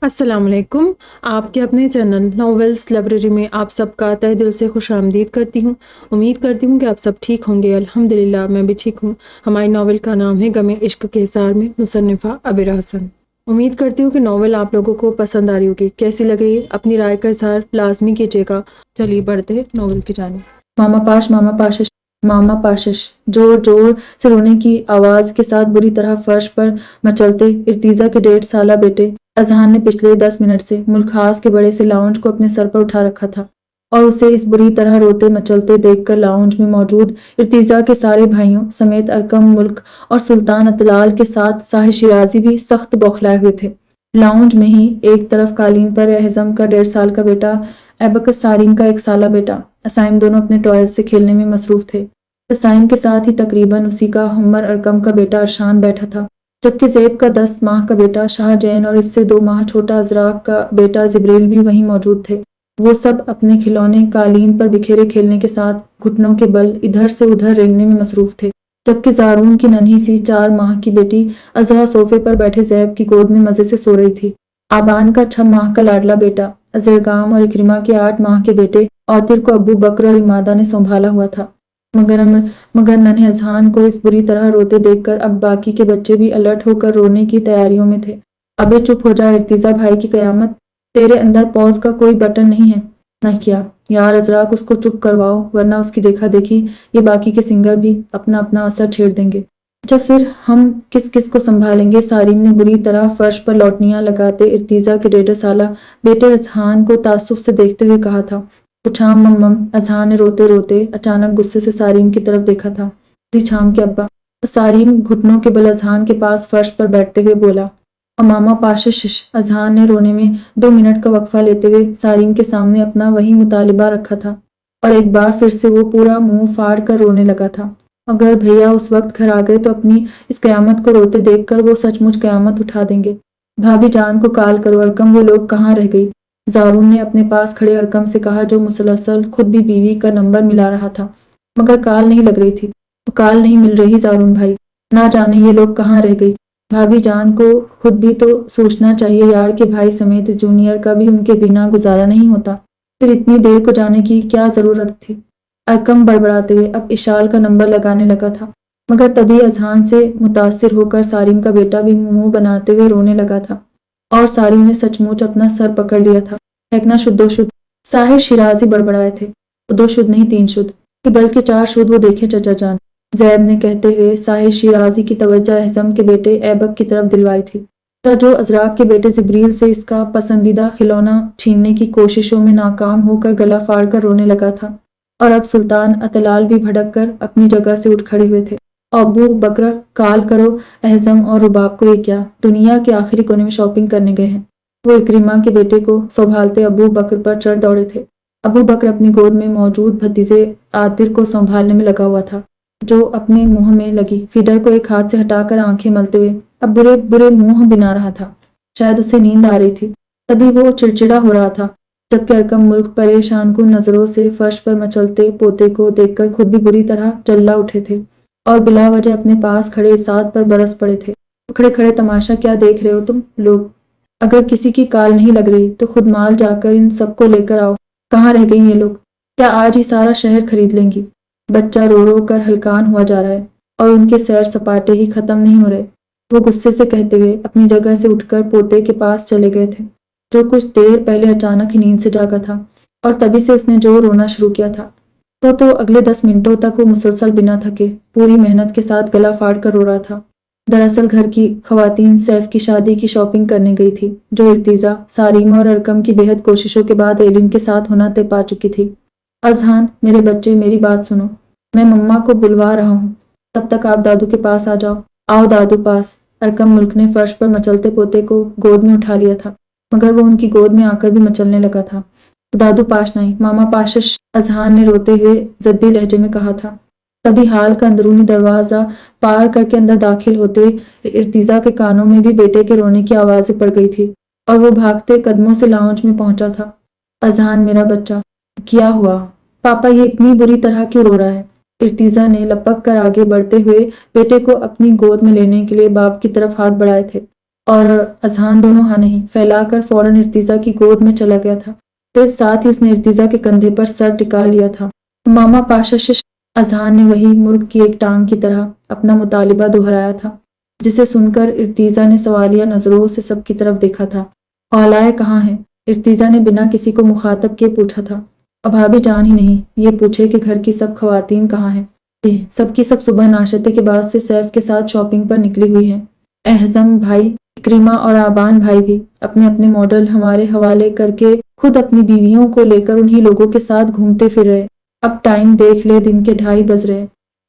السلام علیکم۔ آپ کے اپنے چینل ناولز لائبریری میں آپ سب کا تہہ دل سے خوش آمدید کرتی ہوں۔ امید کرتی ہوں کہ آپ سب ٹھیک ہوں گے۔ الحمدللہ میں بھی ٹھیک ہوں۔ ہماری ناول کا نام ہے غم عشق کے حصار میں، مصنفہ عبیرہ حسن۔ امید کرتی ہوں کہ ناول آپ لوگوں کو پسند آ رہی ہوگی۔ کیسی لگ رہی ہے اپنی رائے کا اظہار لازمی کیجیے گا۔ چلیے بڑھتے ہیں ناول کی جانب۔ ماما پاشش زور زور سے رونے کی آواز کے ساتھ بری طرح فرش پر مچلتے ارتیزا کے 1.5 سالہ بیٹے اذہان نے پچھلے 10 منٹ سے ملک خاص کے بڑے سے لاؤنج کو اپنے سر پر اٹھا رکھا تھا اور اسے اس بری طرح روتے مچلتے دیکھ کر لاؤنج میں موجود ارتیزا کے سارے بھائیوں سمیت ارکم ملک اور سلطان اطلال کے ساتھ ساحر شیرازی بھی سخت بوکھلائے ہوئے تھے۔ لاؤنج میں ہی ایک طرف قالین پر اعظم کا 1.5 سال کا بیٹا ایبکس، سارین کا 1 سالہ بیٹا اسائم دونوں اپنے ٹوائز سے کھیلنے میں مصروف تھے۔ اسائم کے ساتھ ہی تقریباً اسی کا ہمر ارکم کا بیٹا ارشان بیٹھا تھا، جبکہ زیب کا 10 ماہ کا بیٹا شاہ جین اور اس سے 2 ماہ چھوٹا ازراق کا بیٹا جبریل بھی وہیں موجود تھے۔ وہ سب اپنے کھلونے قالین پر بکھیرے کھیلنے کے ساتھ گھٹنوں کے بل ادھر سے ادھر رینگنے میں مصروف تھے، جبکہ زارون کی ننھی سی 4 ماہ کی بیٹی ازہا صوفے پر بیٹھے زیب کی گود میں مزے سے سو رہی تھی۔ آبان کا 6 ماہ کا لاڈلا بیٹا ازرگام اور اکرمہ کے 8 ماہ کے بیٹے اوتر کو ابو بکر اور امادہ نے سنبھالا ہوا تھا۔ مگر ننھے اذہان کو اس بری طرح روتے دیکھ کر اب باقی کے بچے بھی الرٹ ہو کر رونے کی تیاریوں میں تھے۔ ابے چپ ہو جا ارتیزا بھائی کی قیامت، تیرے اندر پوز کا کوئی بٹن نہیں ہے نہ کیا؟ یار ازراق اس کو چپ کرواؤ ورنہ اس کی دیکھا دیکھی یہ باقی کے سنگر بھی اپنا اپنا اثر چھیڑ دیں گے۔ اچھا پھر ہم کس کس کو سنبھالیں گے؟ سارین نے بری طرح فرش پر لوٹنیاں لگاتے ارتیزا کے 1.5 سالہ بیٹے اذہان کو تعصب سے دیکھتے ہوئے کہا تھا۔ اچھام مم اذہان نے روتے روتے اچانک غصے سے سارین کی طرف دیکھا تھا۔ جی چھام کے ابا، سارین گھٹنوں کے بل اذہان کے پاس فرش پر بیٹھتے ہوئے بولا۔ اور ماما پاشش اذہان نے رونے میں 2 منٹ کا وقفہ لیتے ہوئے سارین کے سامنے اپنا وہی مطالبہ رکھا تھا اور ایک بار پھر سے وہ پورا منہ پھاڑ کر رونے لگا تھا۔ اگر بھیا اس وقت گھر آ گئے تو اپنی اس قیامت کو روتے دیکھ کر وہ سچ مچ قیامت اٹھا دیں گے۔ بھابھی جان کو کال کرو، ارکم وہ لوگ کہاں رہ گئی؟ زارون نے اپنے پاس کھڑے ارکم سے کہا، جو مسلسل خود بھی بیوی کا نمبر ملا رہا تھا مگر کال نہیں لگ رہی تھی۔ کال نہیں مل رہی زارون بھائی، نہ جانے یہ لوگ کہاں رہ گئی۔ بھابھی جان کو خود بھی تو سوچنا چاہیے یار کہ بھائی سمیت اس جونیئر کا بھی ان کے بنا گزارا نہیں ہوتا، پھر اتنی دیر کو جانے کی کیا ضرورت تھی؟ ارکم بڑبڑاتے ہوئے اب اشال کا نمبر لگانے لگا تھا، مگر تبھی اذہان سے متاثر ہو کر سارین کا بیٹا بھی منہ بناتے ہوئے رونے لگا تھا اور سارین نے سچ مچ اپنا سر پکڑ لیا تھا۔ پھینکنا شد و شد، ساحر شیرازی بڑبڑائے تھے۔ 2 شد نہیں 3 شد، کہ بلکہ 4 شد وہ دیکھیں چچا جان، زیب نے کہتے ہوئے ساحر شیرازی کی توجہ اعظم کے بیٹے ایبک کی طرف دلوائی تھی، جو ازراق کے بیٹے جبریل سے اس کا پسندیدہ کھلونا چھیننے کی کوششوں میں ناکام ہو کر گلا پھاڑ کر رونے لگا تھا، اور اب سلطان اطلال بھی بھڑک کر اپنی جگہ سے اٹھ کھڑے ہوئے تھے۔ ابو بکر کال کرو اعظم اور رباب کو، یہ کیا دنیا کے آخری کونے میں شاپنگ کرنے گئے ہیں؟ وہ اکرمہ کے بیٹے کو سنبھالتے ابو بکر پر چڑھ دوڑے تھے۔ ابو بکر اپنی گود میں موجود بھتیجے عاطر کو سنبھالنے میں لگا ہوا تھا، جو اپنے منہ میں لگی فیڈر کو ایک ہاتھ سے ہٹا کر آنکھیں ملتے ہوئے اب برے برے منہ بنا رہا تھا۔ شاید اسے نیند آ رہی تھی، تبھی وہ چڑچڑا ہو رہا تھا، جبکہ ارکم ملک پریشان کن نظروں سے فرش پر مچلتے پوتے کو دیکھ کر خود بھی بری طرح چلا اٹھے تھے اور بلا وجہ اپنے پاس کھڑے اسعد پر برس پڑے تھے۔ کھڑے کھڑے تماشا کیا دیکھ رہے ہو تم لوگ؟ اگر کسی کی کال نہیں لگ رہی تو خود مال جا کر ان سب کو لے کر آؤ۔ کہاں رہ گئی یہ لوگ؟ کیا آج ہی سارا شہر خرید لیں گی؟ بچہ رو رو کر ہلکان ہوا جا رہا ہے اور ان کے سیر سپاٹے ہی ختم نہیں ہو رہے، وہ غصے سے کہتے ہوئے اپنی جگہ سے اٹھ کر پوتے کے پاس چلے گئے تھے، جو کچھ دیر پہلے اچانک ہی نیند سے جاگا تھا اور تبھی سے اس نے جو رونا شروع کیا تھا۔ تو اگلے 10 منٹوں تک وہ مسلسل بنا تھکے پوری محنت کے ساتھ گلا پھاڑ کر رو رہا تھا۔ دراصل گھر کی خواتین سیف کی شادی کی شاپنگ کرنے گئی تھی، جو ارتیزا، ساریمہ اور ارکم کی بے حد کوششوں کے بعد ایلن کے ساتھ ہونا طے پا چکی تھی۔ اذہان، میرے بچے میری بات سنو، میں مما کو بلوا رہا ہوں، تب تک آپ دادو کے پاس آ جاؤ۔ آؤ دادو پاس۔ ارکم ملک نے فرش پر مچلتے پوتے کو گود میں اٹھا لیا تھا، مگر وہ ان کی گود میں آ کر بھی مچلنے لگا تھا۔ دادو پاشنائی، ماما پاشش، اذہان نے روتے ہوئے ضدی لہجے میں کہا تھا۔ تبھی ہال کا اندرونی دروازہ پار کر کے اندر داخل ہوتے ارتیزا کے کانوں میں بھی بیٹے کے رونے کی آوازیں پڑ گئی تھی اور وہ بھاگتے قدموں سے لاؤنج میں پہنچا تھا۔ اذہان، میرا بچہ، کیا ہوا؟ پاپا یہ اتنی بری طرح کیوں رو رہا ہے؟ ارتیزا نے لپک کر آگے بڑھتے ہوئے بیٹے کو اپنی گود میں لینے کے لیے باپ کی طرف ہاتھ بڑھائے تھے، اور اذہان دونوں ہاں نہیں پھیلا کر فوراً ارتیزا کی گود میں چلا گیا تھا۔ پھر ساتھ ہی اس نے ارتیزا کے کندھے پر سر ٹکا لیا تھا۔ ماما پاشا شش اذہان نے وہی مرغ کی ایک ٹانگ کی طرح اپنا مطالبہ دہرایا تھا، جسے سن کر ارتیزا نے سوالیہ نظروں سے سب کی طرف دیکھا تھا۔ خالائے کہاں ہیں؟ ارتیزا نے بنا کسی کو مخاطب کیے پوچھا تھا۔ اب بھابھی جان ہی نہیں یہ پوچھے کہ گھر کی سب خواتین کہاں ہیں۔ سب کی سب صبح ناشتے کے بعد سے سیف کے ساتھ شاپنگ پر نکلی ہوئی ہیں۔ احزم بھائی، اکرمہ اور آبان بھائی بھی اپنے اپنے ماڈل ہمارے حوالے کر کے خود اپنی بیویوں کو لے کر انہی لوگوں کے ساتھ گھومتے پھر رہے۔ اب ٹائم دیکھ لے دن کے 2:30 بج رہے۔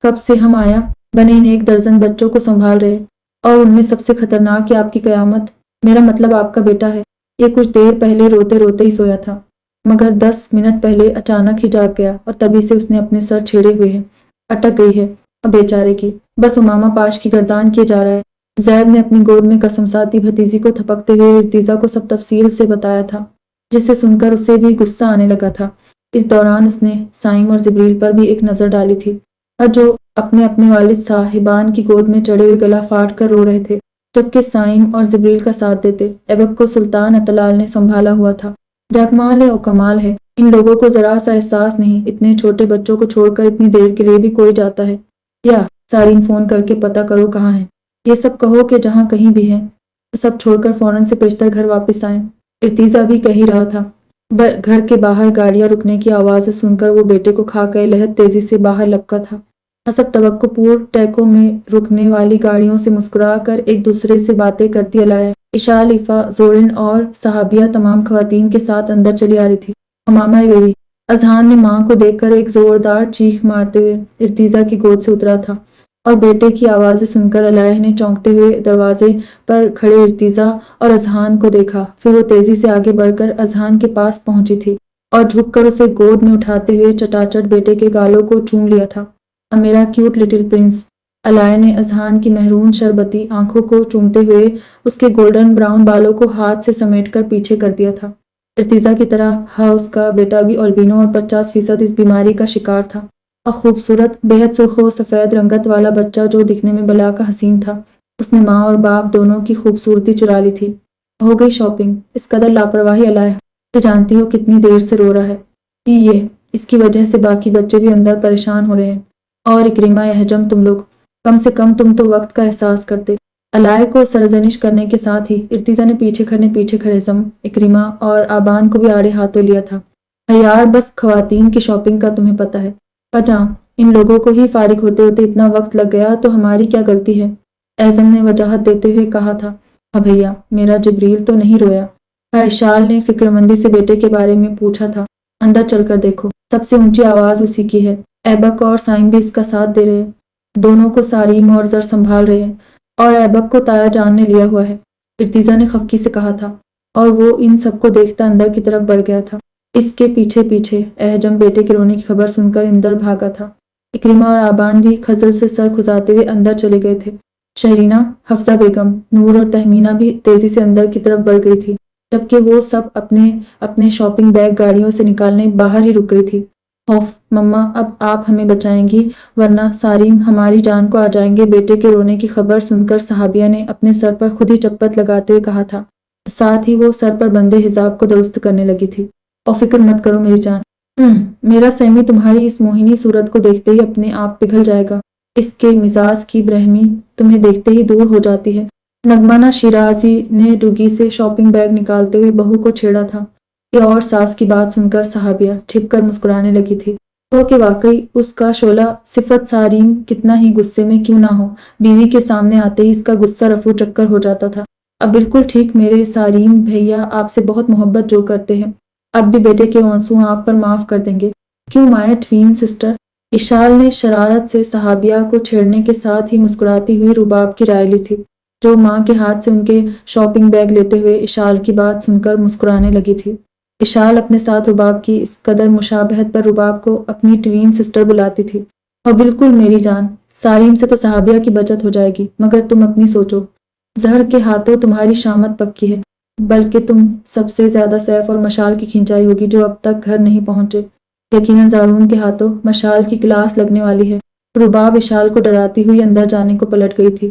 کب سے ہم آیا بنے ان 1 درجن بچوں کو سنبھال رہے، اور ان میں سب سے خطرناک کہ آپ کی قیامت، میرا مطلب آپ کا بیٹا ہے، یہ کچھ دیر پہلے روتے روتے ہی سویا تھا، مگر 10 منٹ پہلے اچانک ہی جاگ گیا اور تبھی سے اس نے اپنے سر چھیڑے ہوئے ہیں۔ اٹک گئی ہے اب بیچارے کی، بس امامہ پاش کی گردان کیے جا رہا ہے۔ زیب نے اپنی گود میں قسم ساتی بھتیجی کو تھپکتے ہوئے ارتیزا کو سب تفصیل سے بتایا تھا، جسے سن کر اسے بھی غصہ آنے لگا تھا۔ اس دوران اس نے سائم اور جبریل پر بھی ایک نظر ڈالی تھی، جو اپنے اپنے والد صاحبان کی گود میں چڑھے ہوئے گلا پھاڑ کر رو رہے تھے، جبکہ سائم اور جبریل کا ساتھ دیتے ایبک کو سلطان اطلال نے سنبھالا ہوا تھا۔ جاکمال ہے اور کمال ہے، ان لوگوں کو ذرا سا احساس نہیں، اتنے چھوٹے بچوں کو چھوڑ کر اتنی دیر کے لیے بھی کوئی جاتا ہے؟ یا سارین فون کر کے پتہ کرو کہاں ہے، یہ سب کہو کہ جہاں کہیں بھی ہیں سب چھوڑ کر فوراً سے پیشتر گھر واپس آئیں۔ ارتیزا بھی کہہ ہی رہا تھا، گھر کے باہر گاڑیاں رکنے کی آوازیں سن کر وہ بیٹے کو کھا گئے لہد تیزی سے باہر لپکا تھا۔ حسب توقع پور ٹیکوں میں رکنے والی گاڑیوں سے مسکرا کر ایک دوسرے سے باتیں کرتی علائے، عشاء، لفا، زورن اور صحابیہ تمام خواتین کے ساتھ اندر چلی آ رہی تھی۔ امامہ بیوی، اذہان نے ماں کو دیکھ کر ایک زوردار چیخ مارتے ہوئے ارتیزا کی گود سے اترا تھا، اور بیٹے کی آوازیں سن کر علائے نے چونکتے ہوئے دروازے پر کھڑے ارتیزا اور اذہان کو دیکھا۔ پھر وہ تیزی سے آگے بڑھ کر اذہان کے پاس پہنچی تھی اور جھک کر اسے گود میں اٹھاتے ہوئے چٹاچٹ بیٹے کے گالوں کو چوم لیا تھا۔ اب میرا کیوٹ لٹل پرنس، علائے نے اذہان کی مہرون شربتی آنکھوں کو چومتے ہوئے اس کے گولڈن براؤن بالوں کو ہاتھ سے سمیٹ کر پیچھے کر دیا تھا۔ ارتیزا کی طرح اس کا بیٹا بھی البینو اور 50% اس بیماری کا شکار تھا، اور خوبصورت، بے حد سرخ و سفید رنگت والا بچہ جو دکھنے میں بلا کا حسین تھا، اس نے ماں اور باپ دونوں کی خوبصورتی چرا لی تھی۔ ہو گئی شاپنگ؟ اس قدر لاپرواہی علائے، تو جانتی ہو کتنی دیر سے رو رہا ہے؟ یہ اس کی وجہ سے باقی بچے بھی اندر پریشان ہو رہے ہیں، اور اکرمہ، احجم، تم لوگ کم سے کم تم تو وقت کا احساس کرتے۔ علائے کو سرزنش کرنے کے ساتھ ہی ارتیزا نے پیچھے کھڑے احجم، اکرمہ اور آبان کو بھی آڑے ہاتھوں لیا تھا۔ یار بس خواتین کی شاپنگ کا تمہیں پتہ ہے، پجاں ان لوگوں کو ہی فارغ ہوتے ہوتے اتنا وقت لگ گیا تو ہماری کیا غلطی ہے؟ اعظم نے وجاہت دیتے ہوئے کہا تھا۔ ہاں بھیا، میرا جبریل تو نہیں رویا؟ اشال نے فکرمندی سے بیٹے کے بارے میں پوچھا تھا۔ اندر چل کر دیکھو، سب سے اونچی آواز اسی کی ہے، ایبک اور سائم بھی اس کا ساتھ دے رہے ہیں، دونوں کو ساریم اور زر سنبھال رہے ہیں، اور ایبک کو تایا جان نے لیا ہوا ہے، ارتیزا نے خفگی سے کہا تھا، اور وہ ان سب کو دیکھتا اندر کی طرف بڑھ گیا تھا۔ اس کے پیچھے پیچھے احجم بیٹے کے رونے کی خبر سن کر اندر بھاگا تھا۔ اکرمہ اور آبان بھی خجل سے سر کھجاتے ہوئے اندر چلے گئے تھے۔ شہرینہ، حفصہ بیگم، نور اور تہمینہ بھی تیزی سے اندر کی طرف بڑھ گئی تھی، جبکہ وہ سب اپنے اپنے شاپنگ بیگ گاڑیوں سے نکالنے باہر ہی رک گئی تھی۔ خوف، مما اب آپ ہمیں بچائیں گی ورنہ ساریم ہماری جان کو آ جائیں گے۔ بیٹے کے رونے کی خبر سن کر صحابیہ نے اپنے سر پر خود ہی چپت لگاتے ہوئے کہا تھا، ساتھ ہی وہ سر پر بندے حجاب کو درست کرنے لگی تھی۔ اور فکر مت کرو میری جان، میرا سیمی تمہاری اس موہنی صورت کو دیکھتے ہی اپنے آپ پگھل جائے گا، اس کے مزاج کی برہمی تمہیں دیکھتے ہی دور ہو جاتی ہے۔ نغمانہ شیرازی نے ڈگی سے شاپنگ بیگ نکالتے ہوئے بہو کو چھیڑا تھا۔ یہ اور ساس کی بات سن کر صحابیہ ٹھپ کر مسکرانے لگی تھی، تو کہ واقعی اس کا شعلہ صفت ساریم کتنا ہی غصے میں کیوں نہ ہو، بیوی کے سامنے آتے ہی اس کا غصہ رفو چکر ہو جاتا تھا۔ اب بالکل ٹھیک، میرے ساریم بھیا آپ سے بہت محبت جو کرتے ہیں، اب بھی بیٹے کے آنسو آپ پر معاف کر دیں گے، کیوں مائے ٹوین سسٹر؟ اشال نے شرارت سے صحابیہ کو چھیڑنے کے ساتھ ہی مسکراتی ہوئی رباب کی رائے لی تھی، جو ماں کے ہاتھ سے ان کے شاپنگ بیگ لیتے ہوئے اشال کی بات سن کر مسکرانے لگی تھی۔ اشال اپنے ساتھ رباب کی اس قدر مشابہت پر رباب کو اپنی ٹوین سسٹر بلاتی تھی۔ اور بالکل میری جان، ساریم سے تو صحابیہ کی بچت ہو جائے گی، مگر تم اپنی سوچو، زہر کے ہاتھوں تمہاری شامت پکی ہے، بلکہ تم سب سے زیادہ سیف اور مشال کی کھنچائی ہوگی جو اب تک گھر نہیں پہنچے۔ یقیناً زارون کے ہاتھوں مشال کی کلاس لگنے والی ہے۔ رباب اشال کو ڈراتی ہوئی اندر جانے کو پلٹ گئی تھی،